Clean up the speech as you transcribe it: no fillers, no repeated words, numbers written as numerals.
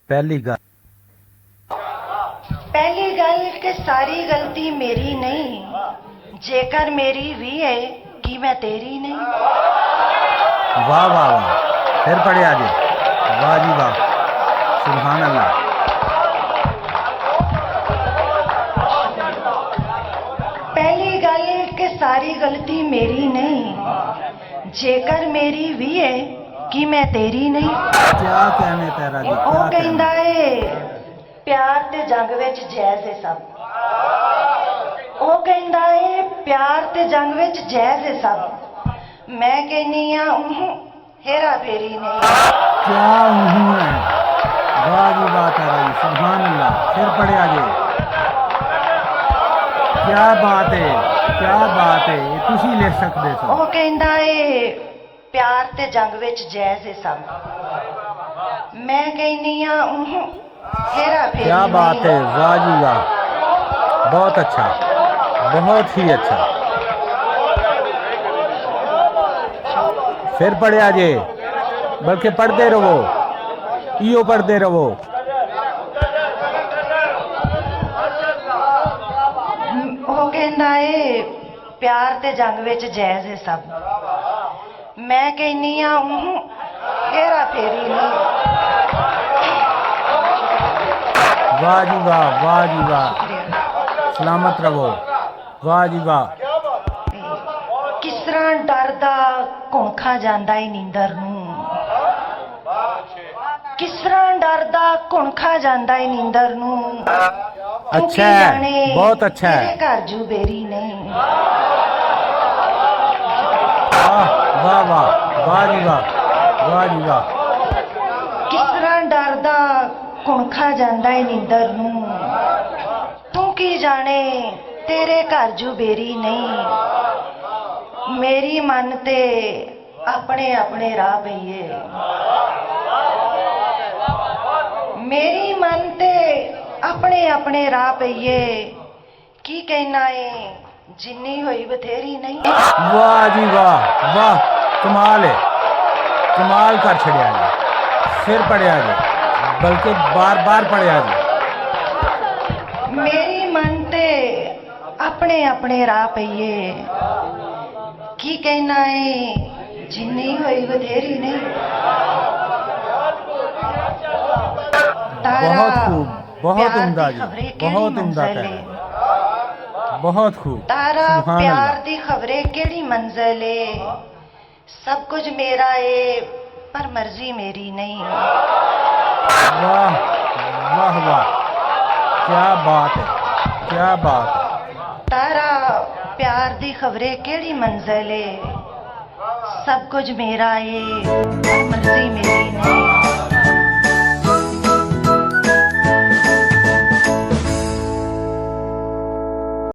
पहली गल कि सारी गलती मेरी नहीं, जेकर मेरी भी है कि मैं तेरी नहीं। वाह वाह वाह, फिर पढ़े आगे। वाह जी वाह, सुभान अल्लाह। पहली गल कि सारी गलती मेरी नहीं, जेकर मेरी भी है कि मैं तेरी नहीं। क्या कहने तेरा जी, ਉਹ क्या ਕਹਿੰਦਾ कहने। ਏ ਪਿਆਰ ਤੇ ਜੰਗ ਵਿੱਚ ਜਾਇਜ਼ ਏ ਸਭ। ਉਹ ਕਹਿੰਦਾ ਏ ਪਿਆਰ ਤੇ ਜੰਗ ਵਿੱਚ ਜਾਇਜ਼ ਏ ਸਭ। ਮੈਂ ਕਹਿੰਨੀ ਆ हेरा फेरी नहीं। क्या है। वाह जी वाह तेरा जी, सुभान अल्लाह। फिर पढ़े आगे। क्या बात है, क्या बात है, ये तुसी लिख सकते हो। ਉਹ ਕਹਿੰਦਾ ਏ ਪਿਆਰ ਤੇ ਜੰਗ ਵਿੱਚ ਜਾਇਜ਼ ਏ ਸਭ। मैं कहनी आ हेरा फेरी क्या बात है, वाह जी वाह, बहुत अच्छा, बहुत ही अच्छा। फिर पढ़े आजे, बल्कि पढ़ते रहो, इो पढ़ते रहो। ਉਹ ਕਹਿੰਦਾ ਏ ਪਿਆਰ ਤੇ ਜੰਗ ਵਿੱਚ ਜਾਇਜ਼ ਏ ਸਭ। ਮੈਂ ਕਹਿੰਨੀ ਆ हेरा फेरी नहीं। वाह जी वाह, वाह जी वाह, सलामत रहो। वाह जी वाह। किस तरह डरदा घुणखा जांदा ਏ ਨੀਂਦਰ ਨੂੰ। किस तरह डरदा घुणखा जांदा ਏ ਨੀਂਦਰ ਨੂੰ। अच्छा है, बहुत अच्छा है। घर जू बेरी नहीं। वाह वाह वाह, वाह जी वाह, वाह जी वाह। किस तरह डरदा घुणखा जांदा ਏ ਨੀਂਦਰ ਨੂੰ। तू की जाने तेरे घर जू बेरी नहीं। मेरी मन ते अपने अपने राह पईए। मेरी मन ते अपने अपने राह पईए। की कहना है जिन्नी हुई बथेरी नहीं। वाह जी वाह, वाह, कमाल है, कमाल कर छड़िया जी। फिर पढ़िया जी, बल्कि बार बार पढ़िया जी। मेरी मन ते अपने अपने राह पईए। की कहना है जिन्नी हुई बथेरी नहीं। बहुत खूब, बहुत उम्दा जी, बहुत उम्दा मंजिल है, बहुत खूब। तारा सुभान प्यार अल्लाह। दी खबरें केड़ी मंजिल है। सब कुछ मेरा है पर मर्जी मेरी नहीं। वाह वाह वाह, क्या बात है, क्या बात है। तारा प्यार दी खबरें केड़ी मंजिल है। सब कुछ मेरा है पर मर्जी मेरी